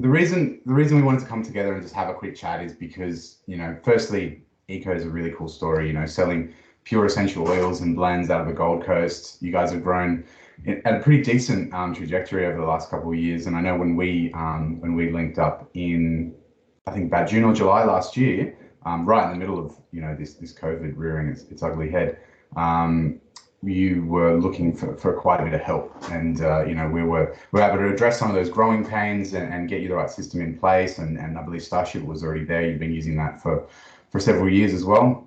The reason we wanted to come together and just have a quick chat is because, firstly, Eco is a really cool story, selling pure essential oils and blends out of the Gold Coast. You guys have grown at a pretty decent trajectory over the last couple of years. And I know when we linked up in, I think about June or July last year, right in the middle of, this COVID rearing its ugly head, you were looking for quite a bit of help, and we were able to address some of those growing pains and get you the right system in place, and I believe Starshipit was already there. You've been using that for several years as well.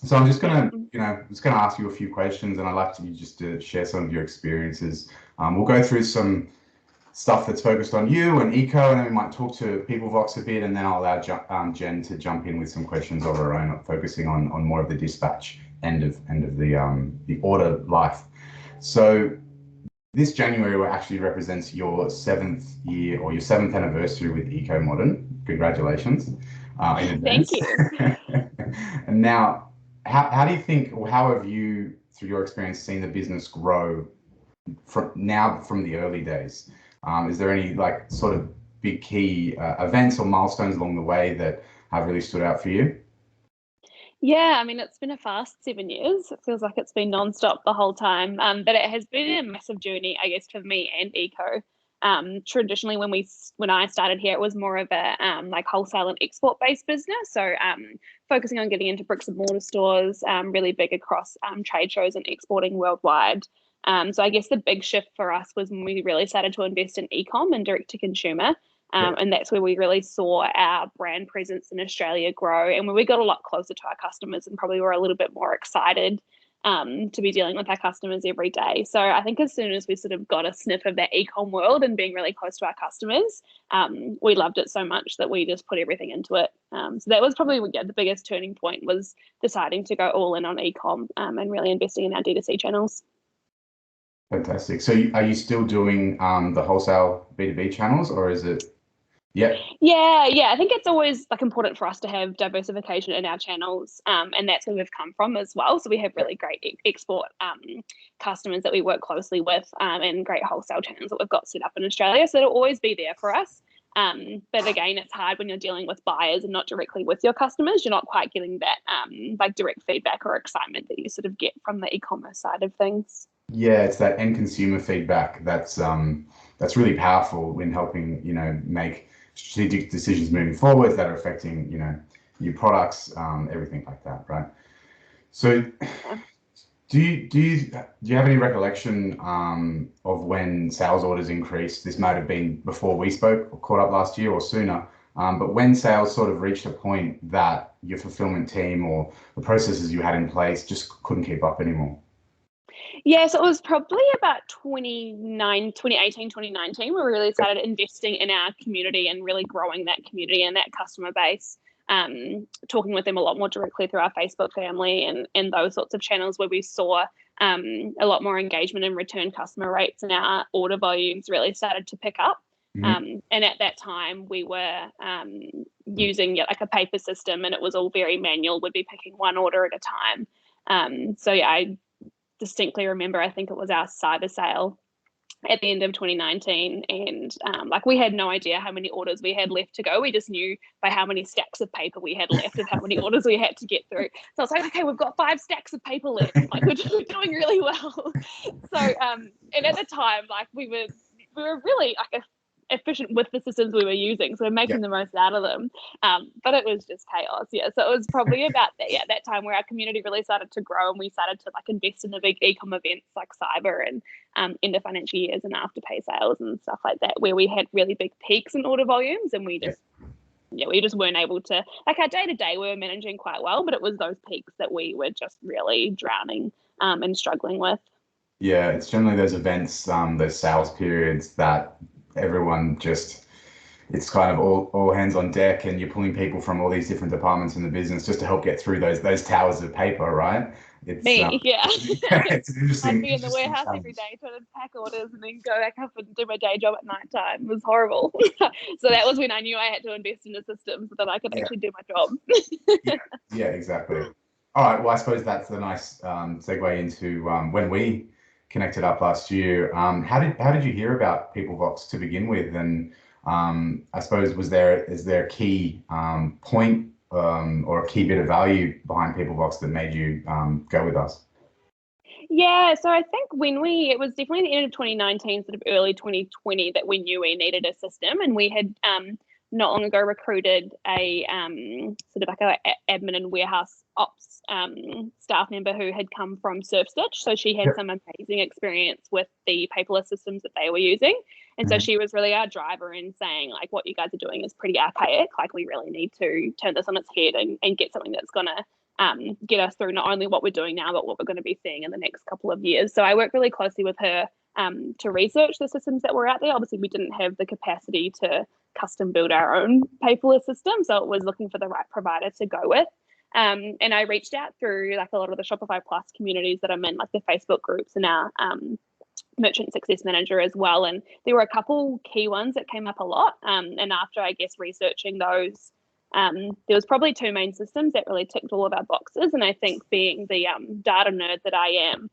So I'm just gonna ask you a few questions, and I'd like you just to share some of your experiences. We'll go through some stuff that's focused on you and Eco, and then we might talk to Peoplevox a bit, and then I'll allow Jenn to jump in with some questions of her own, focusing on more of the dispatch end of the order life. So this January actually represents your 7th year or your 7th anniversary with Eco Modern. Congratulations in advance. Thank you. And now, how do you think, or how have you, through your experience, seen the business grow from the early days? Is there any sort of big key events or milestones along the way that have really stood out for you? Yeah, I mean, it's been a fast 7 years. It feels like it's been nonstop the whole time, but it has been a massive journey, I guess, for me and Eco. Traditionally, when I started here, it was more of a wholesale and export based business. So focusing on getting into bricks and mortar stores, really big across trade shows and exporting worldwide. So I guess the big shift for us was when we really started to invest in e-com and direct to consumer. And that's where we really saw our brand presence in Australia grow, and when we got a lot closer to our customers and probably were a little bit more excited to be dealing with our customers every day. So I think as soon as we sort of got a sniff of that e-com world and being really close to our customers, we loved it so much that we just put everything into it. So that was probably the biggest turning point, was deciding to go all in on e-com and really investing in our D2C channels. Fantastic. So are you still doing the wholesale B2B channels, or is it? Yeah. I think it's always important for us to have diversification in our channels, and that's where we've come from as well. So we have really great export customers that we work closely with, and great wholesale channels that we've got set up in Australia. So it'll always be there for us. But again, it's hard when you're dealing with buyers and not directly with your customers. You're not quite getting that direct feedback or excitement that you sort of get from the e-commerce side of things. Yeah, it's that end consumer feedback that's really powerful when helping make strategic decisions moving forward that are affecting your products, everything like that, right? So do you have any recollection of when sales orders increased? This might have been before we spoke or caught up last year or sooner, but when sales sort of reached a point that your fulfillment team or the processes you had in place just couldn't keep up anymore? Yeah, so it was probably about 2018, 2019, where we really started investing in our community and really growing that community and that customer base, talking with them a lot more directly through our Facebook family and those sorts of channels, where we saw a lot more engagement and return customer rates, and our order volumes really started to pick up. And at that time, we were using a paper system, and it was all very manual. We'd be picking one order at a time. I distinctly remember, I think it was our cyber sale at the end of 2019, and we had no idea how many orders we had left to go. We just knew by how many stacks of paper we had left of how many orders we had to get through. So I was like, okay, we've got 5 stacks of paper left. We're doing really well. So and at the time, we were really efficient with the systems we were using, so we're making the most out of them, but it was just chaos. So it was probably about that time where our community really started to grow, and we started to invest in the big e-com events like cyber and end of financial years and afterpay sales and stuff like that, where we had really big peaks in order volumes, and we just weren't able to, our day-to-day we were managing quite well, but it was those peaks that we were just really drowning and struggling with. Yeah, it's generally those events, those sales periods that everyone it's kind of all hands on deck, and you're pulling people from all these different departments in the business just to help get through those towers of paper, right? It's interesting. I'd be in the warehouse every day trying to pack orders and then go back up and do my day job at night time. It was horrible. So that was when I knew I had to invest in a system so that I could actually do my job. Yeah, exactly. All right, well, I suppose that's a nice segue into when we connected up last year. How did you hear about Peoplevox to begin with, and I suppose, is there a key point or a key bit of value behind Peoplevox that made you go with us? Yeah, so I think it was definitely the end of 2019, sort of early 2020, that we knew we needed a system, and we had not long ago recruited a sort of like a admin and warehouse ops staff member who had come from SurfStitch. So she had some amazing experience with the paperless systems that they were using. And so she was really our driver in saying, like, what you guys are doing is pretty archaic. Like, we really need to turn this on its head and get something that's going to get us through not only what we're doing now, but what we're going to be seeing in the next couple of years. So I worked really closely with her to research the systems that were out there. Obviously, we didn't have the capacity to custom build our own paperless system, so it was looking for the right provider to go with. And I reached out through like a lot of the Shopify Plus communities that I'm in, like the Facebook groups and our merchant success manager as well. And there were a couple key ones that came up a lot. And after, I guess, researching those, there was probably two main systems that really ticked all of our boxes. And I think, being the data nerd that I am,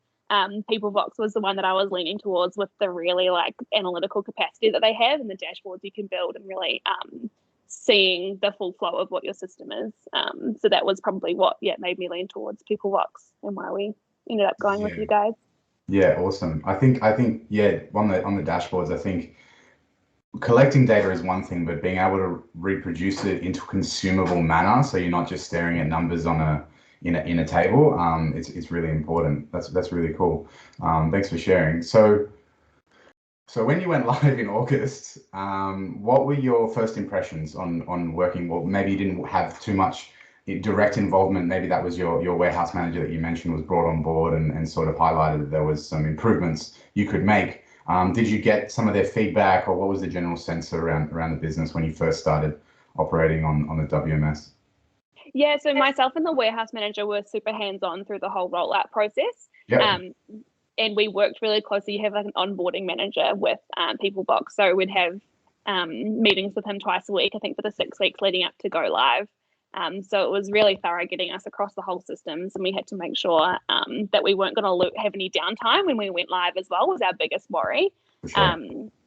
Peoplevox was the one that I was leaning towards, with the really like analytical capacity that they have and the dashboards you can build, and really seeing the full flow of what your system is. So that was probably what made me lean towards Peoplevox, and why we ended up going with you guys. Yeah, awesome. I think on the dashboards, I think collecting data is one thing, but being able to reproduce it into a consumable manner, so you're not just staring at numbers in a table, it's really important. That's really cool. Thanks for sharing. So when you went live in August, what were your first impressions on working? Well, maybe you didn't have too much direct involvement. Maybe that was your warehouse manager that you mentioned was brought on board and sort of highlighted that there was some improvements you could make. Did you get some of their feedback, or what was the general sense around the business when you first started operating on the WMS? Yeah, so myself and the warehouse manager were super hands-on through the whole rollout process. And we worked really closely. You have like an onboarding manager with Peoplevox, so we'd have meetings with him twice a week, I think, for the 6 weeks leading up to go live. So it was really thorough getting us across the whole systems, and we had to make sure that we weren't going to have any downtime when we went live as well, was our biggest worry. Sure.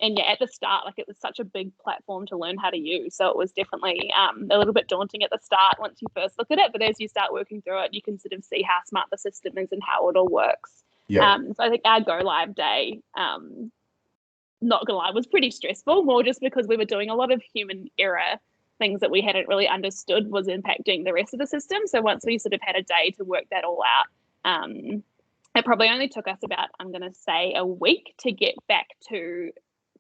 And yeah, at the start, like, it was such a big platform to learn how to use. So it was definitely a little bit daunting at the start once you first look at it. But as you start working through it, you can sort of see how smart the system is and how it all works. So I think our go live day, not gonna lie, was pretty stressful, more just because we were doing a lot of human error things that we hadn't really understood was impacting the rest of the system. So once we sort of had a day to work that all out, it probably only took us about, I'm going to say, a week to get back to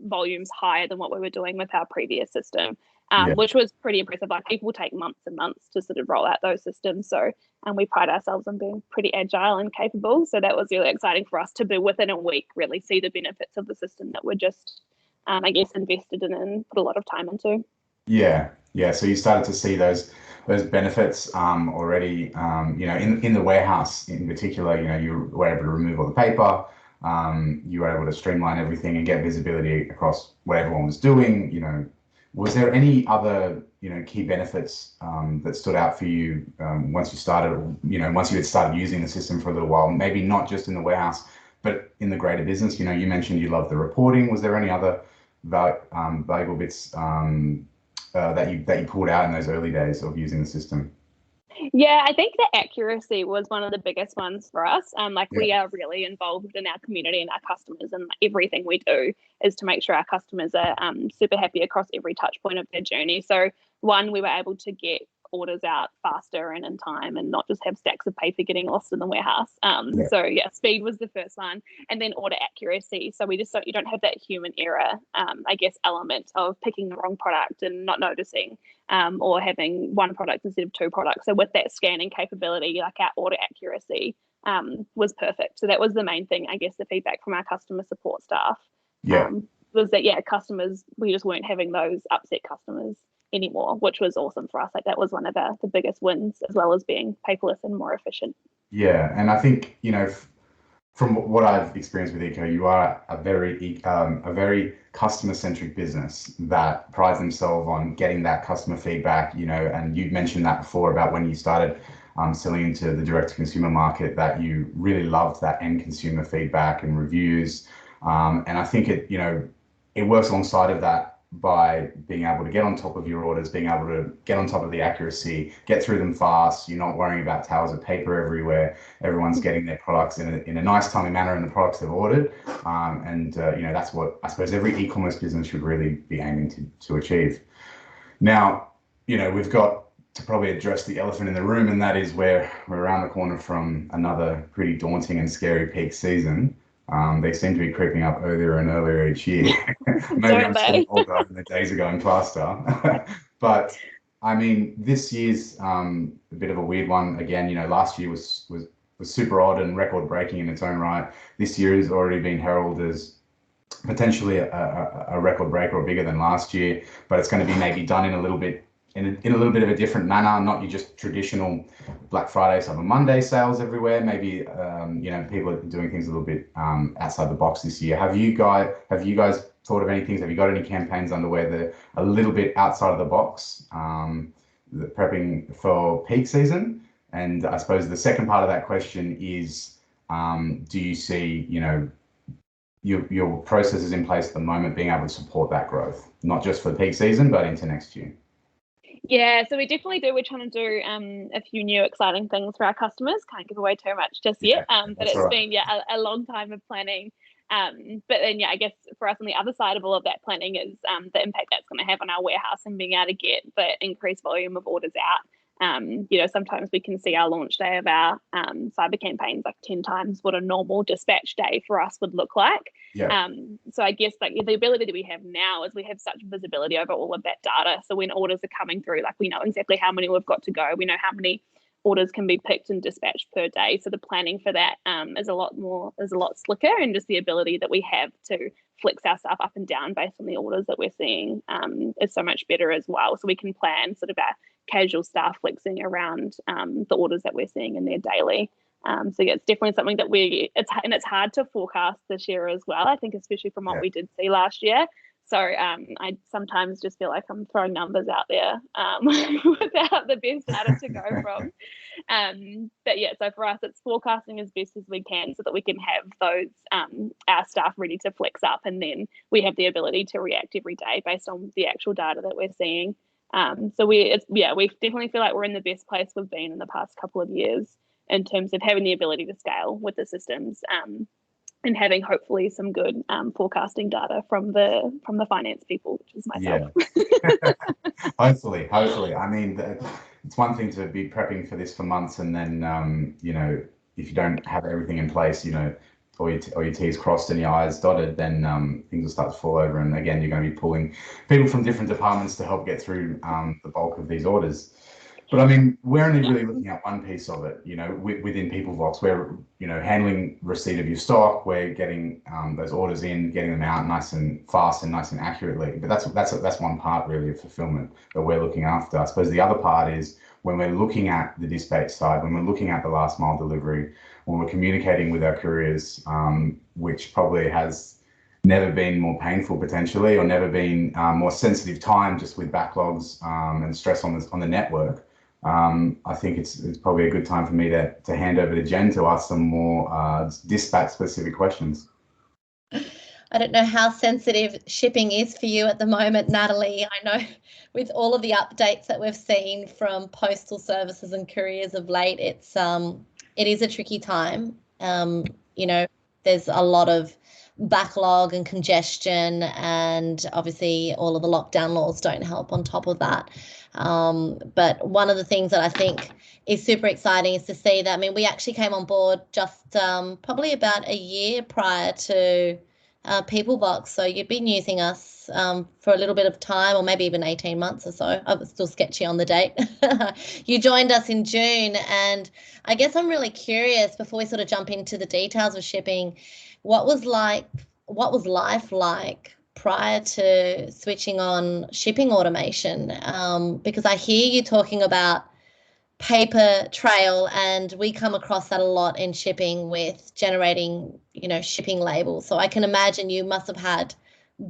volumes higher than what we were doing with our previous system, which was pretty impressive. Like, people take months and months to sort of roll out those systems. So, and we pride ourselves on being pretty agile and capable. So that was really exciting for us to be, within a week, really see the benefits of the system that we're just, I guess, invested in and put a lot of time into. Yeah. So you started to see those benefits already. In the warehouse in particular, you were able to remove all the paper. You were able to streamline everything and get visibility across what everyone was doing. Was there any other key benefits that stood out for you once you started? Once you had started using the system for a little while, maybe not just in the warehouse, but in the greater business. You mentioned you loved the reporting. Was there any other valuable bits that you pulled out in those early days of using the system? Yeah, I think the accuracy was one of the biggest ones for us. We are really involved in our community and our customers, and everything we do is to make sure our customers are super happy across every touch point of their journey. So one, we were able to get orders out faster and in time, and not just have stacks of paper getting lost in the warehouse. So yeah, speed was the first one, and then order accuracy. So you don't have that human error, I guess, element of picking the wrong product and not noticing, or having one product instead of two products. So with that scanning capability, like, our order accuracy was perfect. So that was the main thing, I guess. The feedback from our customer support staff was that customers, we just weren't having those upset customers anymore, which was awesome for us. Like, that was one of the biggest wins, as well as being paperless and more efficient. Yeah, and I think from what I've experienced with Eco, you are a very customer-centric business that prides themselves on getting that customer feedback. And you mentioned that before about when you started selling into the direct-to-consumer market, that you really loved that end consumer feedback and reviews. And I think it works alongside of that by being able to get on top of your orders, being able to get on top of the accuracy, get through them fast. You're not worrying about towers of paper everywhere. Everyone's getting their products in a nice, timely manner in the products they've ordered. That's what I suppose every e-commerce business should really be aiming to achieve. Now, we've got to probably address the elephant in the room, and that is we're around the corner from another pretty daunting and scary peak season. They seem to be creeping up earlier and earlier each year. Maybe I'm still older and the days are going faster. But I mean, this year's a bit of a weird one. Again, last year was super odd and record breaking in its own right. This year has already been heralded as potentially a record breaker or bigger than last year, but it's going to be maybe done in a little bit of a different manner, not your just traditional Black Friday, Cyber Monday sales everywhere. Maybe people are doing things a little bit outside the box this year. Have you guys thought of any things? Have you got any campaigns underway that are a little bit outside of the box, prepping for peak season? And I suppose the second part of that question is, do you see your processes in place at the moment being able to support that growth, not just for the peak season, but into next year? Yeah, so we definitely do. We're trying to do a few new exciting things for our customers. Can't give away too much just yet, but it's been a long time of planning. But then I guess for us on the other side of all of that planning is the impact that's going to have on our warehouse and being able to get the increased volume of orders out. Sometimes we can see our launch day of our cyber campaigns like 10 times what a normal dispatch day for us would look like. Yeah. So I guess the ability that we have now is we have such visibility over all of that data. So when orders are coming through, we know exactly how many we've got to go. We know how many orders can be picked and dispatched per day. So the planning for that is a lot slicker, and just the ability that we have to flex our stuff up and down based on the orders that we're seeing is so much better as well. So we can plan sort of our casual staff flexing around the orders that we're seeing in there daily. It's definitely something that it's hard to forecast this year as well, I think, especially from what we did see last year. So I sometimes just feel like I'm throwing numbers out there without the best data to go from. So for us, it's forecasting as best as we can so that we can have those our staff ready to flex up, and then we have the ability to react every day based on the actual data that we're seeing. We definitely feel like we're in the best place we've been in the past couple of years in terms of having the ability to scale with the systems. And having hopefully some good forecasting data from the finance people, which is myself. Yeah. Hopefully. I mean, it's one thing to be prepping for this for months, and then if you don't have everything in place, or your T's crossed and your I's dotted, then things will start to fall over. And again, you're going to be pulling people from different departments to help get through the bulk of these orders. But I mean, we're only really looking at one piece of it, within Peoplevox. We're, handling receipt of your stock. We're getting those orders in, getting them out nice and fast and nice and accurately. But that's one part really of fulfillment that we're looking after. I suppose the other part is when we're looking at the dispatch side, when we're looking at the last mile delivery, when we're communicating with our couriers, which probably has never been more painful potentially, or never been more sensitive time, just with backlogs and stress on the network. I think it's probably a good time for me to hand over to Jenn to ask some more dispatch specific questions. I don't know how sensitive shipping is for you at the moment, Natalie. I know with all of the updates that we've seen from postal services and couriers of late, it is a tricky time. There's a lot of backlog and congestion, and obviously all of the lockdown laws don't help on top of that. But one of the things that I think is super exciting is to see that, I mean, we actually came on board just probably about a year prior to Peoplevox. So you've been using us for a little bit of time, or maybe even 18 months or so. I was still sketchy on the date. You joined us in June, and I guess I'm really curious, before we sort of jump into the details of shipping, what was life like prior to switching on shipping automation? Because I hear you talking about paper trail, and we come across that a lot in shipping with generating, shipping labels. So I can imagine you must have had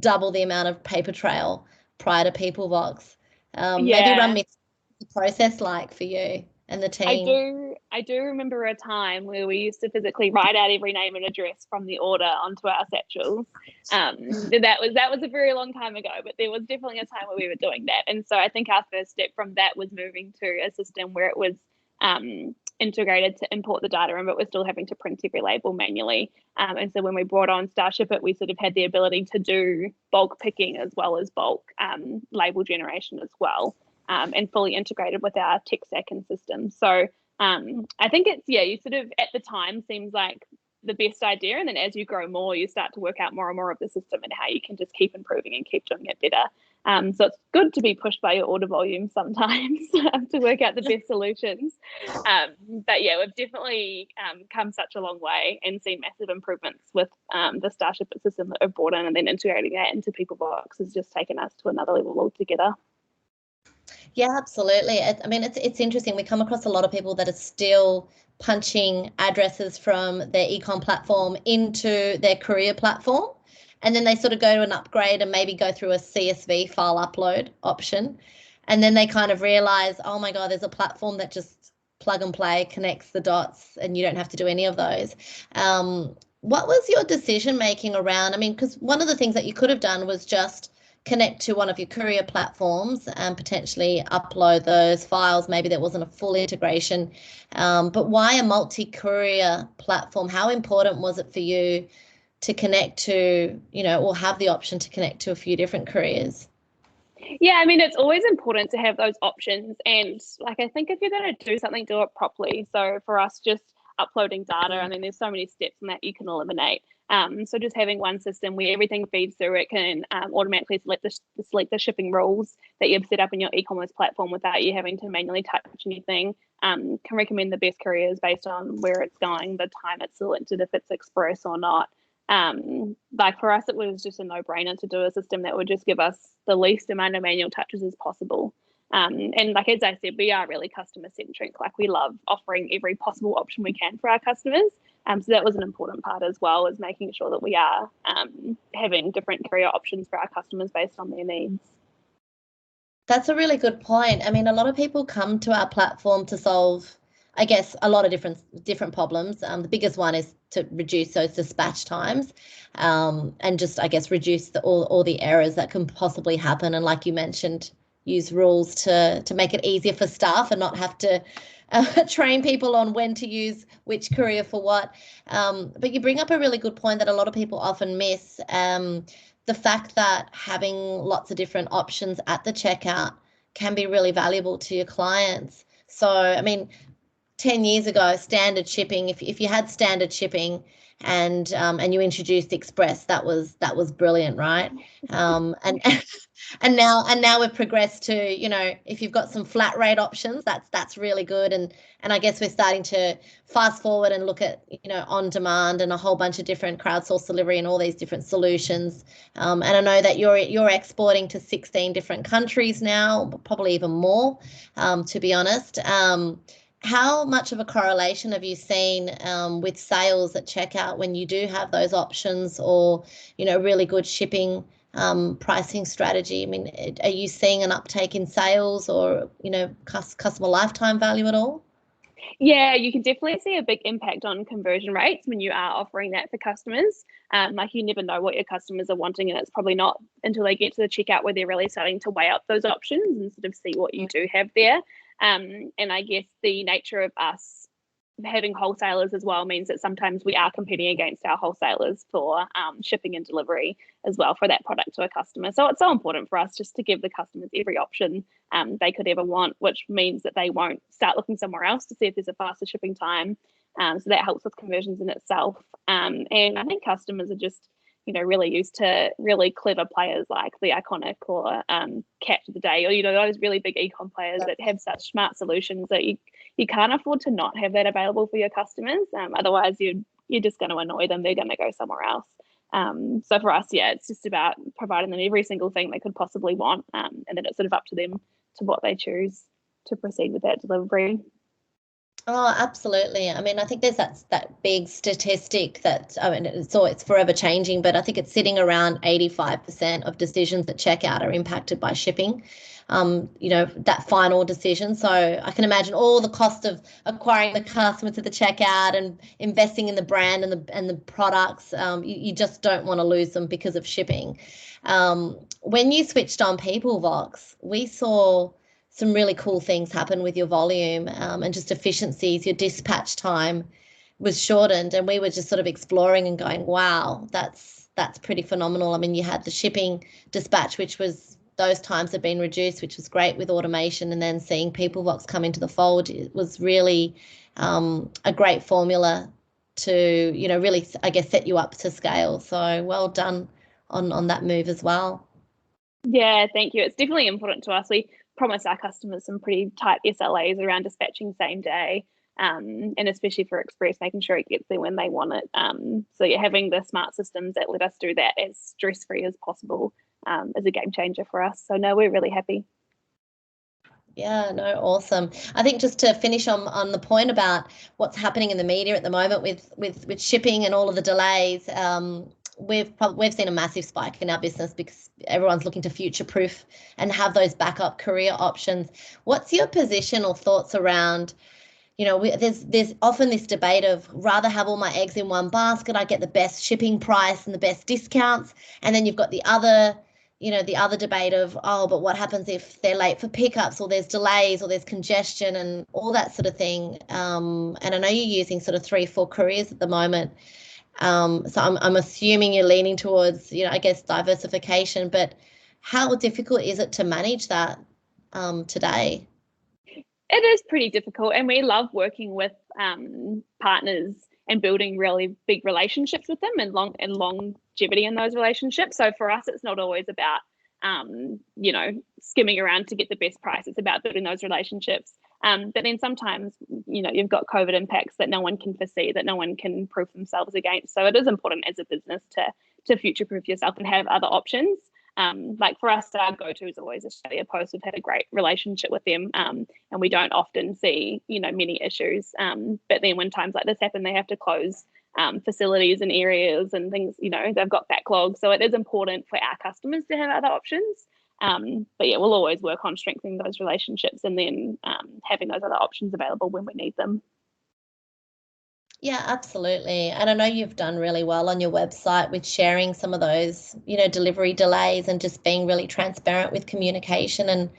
double the amount of paper trail prior to Peoplevox. Maybe run me through the process like for you. and the team? I do remember a time where we used to physically write out every name and address from the order onto our satchels. That was a very long time ago, but there was definitely a time where we were doing that. And so I think our first step from that was moving to a system where it was integrated to import the data in, but we're still having to print every label manually. And so when we brought on Starshipit, we sort of had the ability to do bulk picking as well as bulk label generation as well, and fully integrated with our tech stack and system. So I think it's, you sort of at the time seems like the best idea. And then as you grow more, you start to work out more and more of the system and how you can just keep improving and keep doing it better. So it's good to be pushed by your order volume sometimes to work out the best solutions. But yeah, we've definitely come such a long way and seen massive improvements with the Starshipit system that we've brought in, and then integrating that into Peoplevox has just taken us to another level altogether. Yeah, absolutely. I mean, it's interesting. We come across a lot of people that are still punching addresses from their ecom platform into their courier platform, and then they sort of go to an upgrade and maybe go through a CSV file upload option, and then they kind of realize, oh my God, there's a platform that just plug and play connects the dots, and you don't have to do any of those. What was your decision making around? I mean, because one of the things that you could have done was just connect to one of your courier platforms and potentially upload those files. Maybe there wasn't a full integration, but why a multi-courier platform? How important was it for you to connect to, or have the option to connect to a few different couriers? Yeah, I mean, it's always important to have those options. And like, I think if you're going to do something, do it properly. So for us, just uploading data, I mean, there's so many steps in that you can eliminate. So just having one system where everything feeds through, it can automatically select the shipping rules that you've set up in your e-commerce platform without you having to manually touch anything. Can recommend the best couriers based on where it's going, the time it's selected, if it's express or not. Like for us, it was just a no-brainer to do a system that would just give us the least amount of manual touches as possible. And like, as I said, we are really customer centric. Like, we love offering every possible option we can for our customers. So that was an important part as well, is making sure that we are having different courier options for our customers based on their needs. That's a really good point. I mean, a lot of people come to our platform to solve, I guess, a lot of different problems. The biggest one is to reduce those dispatch times, and just, I guess, reduce all the errors that can possibly happen. And like you mentioned, use rules to make it easier for staff and not have to train people on when to use which courier for what. But you bring up a really good point that a lot of people often miss. The fact that having lots of different options at the checkout can be really valuable to your clients. So, I mean, 10 years ago, standard shipping, if you had standard shipping and you introduced express, that was brilliant, right? And now we've progressed to, if you've got some flat rate options, that's really good. And I guess we're starting to fast forward and look at, on demand and a whole bunch of different crowdsourced delivery and all these different solutions. And I know that you're exporting to 16 different countries now, probably even more, to be honest. How much of a correlation have you seen with sales at checkout when you do have those options, or, really good shipping pricing strategy? I mean, are you seeing an uptake in sales or, customer lifetime value at all? Yeah, you can definitely see a big impact on conversion rates when you are offering that for customers. Like, you never know what your customers are wanting, and it's probably not until they get to the checkout where they're really starting to weigh up those options and sort of see what you do have there. And I guess the nature of us having wholesalers as well means that sometimes we are competing against our wholesalers for shipping and delivery as well for that product to a customer. So it's so important for us just to give the customers every option they could ever want, which means that they won't start looking somewhere else to see if there's a faster shipping time. So that helps with conversions in itself. And I think customers are just, really used to really clever players like The Iconic or Catch of the Day, or, those really big e-com players that have such smart solutions that you can't afford to not have that available for your customers. Otherwise, you're just going to annoy them. They're going to go somewhere else. So for us, it's just about providing them every single thing they could possibly want, and then it's sort of up to them to what they choose to proceed with that delivery. Oh, absolutely. I mean, I think there's that big statistic that, I mean, it's forever changing, but I think it's sitting around 85% of decisions at checkout are impacted by shipping. That final decision. So I can imagine all the cost of acquiring the customer to the checkout and investing in the brand and the products. You just don't want to lose them because of shipping. When you switched on Peoplevox, we saw some really cool things happen with your volume, and just efficiencies. Your dispatch time was shortened, and we were just sort of exploring and going, wow, that's pretty phenomenal. I mean, you had the shipping dispatch, which was, those times have been reduced, which was great with automation, and then seeing Peoplevox come into the fold, it was really a great formula to, really, I guess, set you up to scale. So well done on that move as well. Yeah, thank you. It's definitely important to us. We promise our customers some pretty tight SLAs around dispatching same day, and especially for Express, making sure it gets there when they want it. So you're having the smart systems that let us do that as stress-free as possible is a game changer for us. So no, we're really happy. Yeah, no, awesome. I think just to finish on the point about what's happening in the media at the moment with shipping and all of the delays, we've seen a massive spike in our business because everyone's looking to future-proof and have those backup career options. What's your position or thoughts around, there's often this debate of rather have all my eggs in one basket, I get the best shipping price and the best discounts, and then you've got the other debate of, oh, but what happens if they're late for pickups or there's delays or there's congestion and all that sort of thing. And I know you're using sort of 3-4 couriers at the moment. So I'm assuming you're leaning towards, I guess, diversification, but how difficult is it to manage that today? It is pretty difficult, and we love working with partners and building really big relationships with them and longevity in those relationships. So for us, it's not always about skimming around to get the best price. It's about building those relationships. But then sometimes, you've got COVID impacts that no one can foresee, that no one can proof themselves against. So it is important as a business to future-proof yourself and have other options. Like for us, our go-to is always Australia Post. We've had a great relationship with them, and we don't often see, many issues. But then when times like this happen, they have to close facilities and areas and things, they've got backlogs. So it is important for our customers to have other options. But yeah, we'll always work on strengthening those relationships and then having those other options available when we need them. Yeah, absolutely. And I know you've done really well on your website with sharing some of those, delivery delays and just being really transparent with communication, and,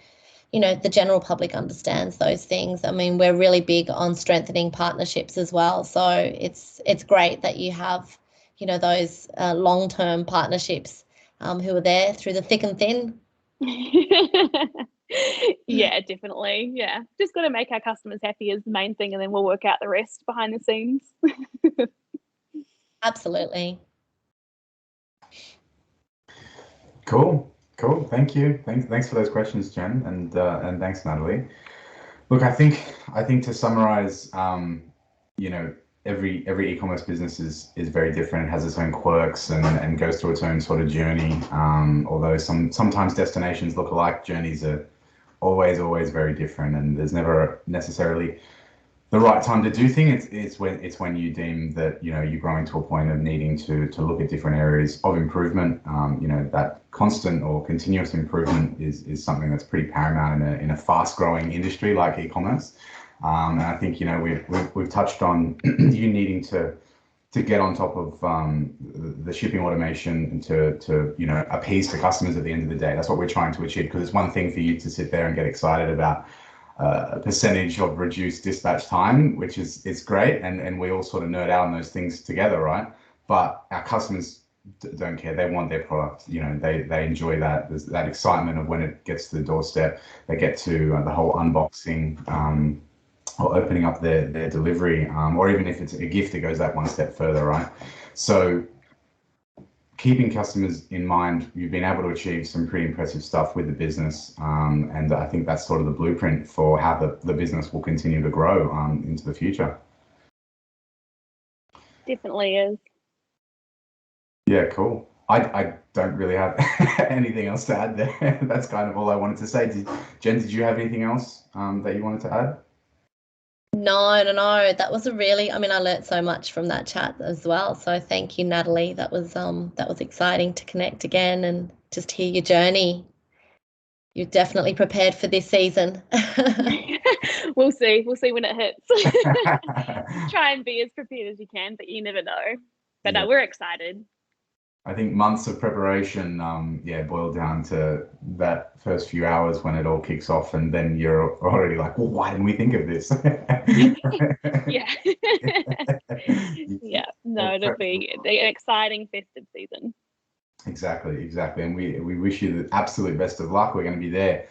the general public understands those things. I mean, we're really big on strengthening partnerships as well. So it's great that you have, those long-term partnerships who are there through the thick and thin. Yeah, definitely. Yeah, just got to make our customers happy is the main thing, and then we'll work out the rest behind the scenes. Absolutely. Cool. Thank you. Thanks for those questions, Jen, and thanks, Natalie. Look, I think to summarize, every e-commerce business is very different. It has its own quirks and goes through its own sort of journey. Although sometimes destinations look alike, journeys are always very different, and there's never necessarily the right time to do things. It's when you deem that you're growing to a point of needing to look at different areas of improvement. That constant or continuous improvement is something that's pretty paramount in a fast growing industry like e-commerce. And I think we've touched on you needing to get on top of the shipping automation and to appease the customers at the end of the day. That's what we're trying to achieve, because it's one thing for you to sit there and get excited about a percentage of reduced dispatch time, which is great, and we all sort of nerd out on those things together, right? But our customers don't care. They want their product. They enjoy that. There's that excitement of when it gets to the doorstep. They get to the whole unboxing or opening up their delivery, or even if it's a gift, it goes that one step further, right? So keeping customers in mind, you've been able to achieve some pretty impressive stuff with the business, and I think that's sort of the blueprint for how the business will continue to grow into the future. Definitely is. Yeah, cool. I don't really have anything else to add there. That's kind of all I wanted to say. Jen, did you have anything else that you wanted to add? No. That was I learnt so much from that chat as well. So thank you, Natalie. That was exciting to connect again and just hear your journey. You're definitely prepared for this season. We'll see when it hits. Try and be as prepared as you can, but you never know. But Yeah. we're excited. I think months of preparation, boil down to that first few hours when it all kicks off, and then you're already like, well, why didn't we think of this? Yeah. Yeah. No, it'll be an exciting festive season. Exactly. And we wish you the absolute best of luck. We're going to be there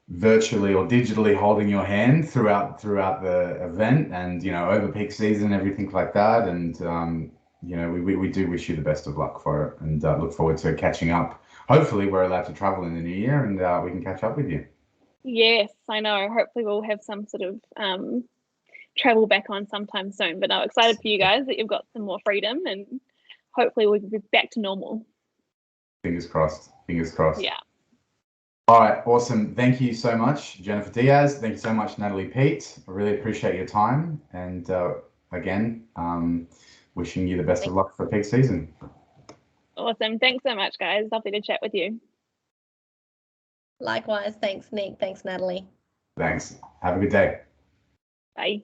virtually or digitally holding your hand throughout the event, and over peak season, everything like that. And we do wish you the best of luck for it, and look forward to catching up. Hopefully we're allowed to travel in the new year, and we can catch up with you. Yes, I know. Hopefully we'll have some sort of travel back on sometime soon. But I'm excited for you guys that you've got some more freedom, and hopefully we'll be back to normal. Fingers crossed. Yeah. All right, awesome. Thank you so much, Jennifer Diaz. Thank you so much, Natalie Peat. I really appreciate your time. And again, wishing you the best of luck for peak season. Awesome. Thanks so much, guys. Lovely to chat with you. Likewise. Thanks, Nick. Thanks, Natalie. Thanks. Have a good day. Bye.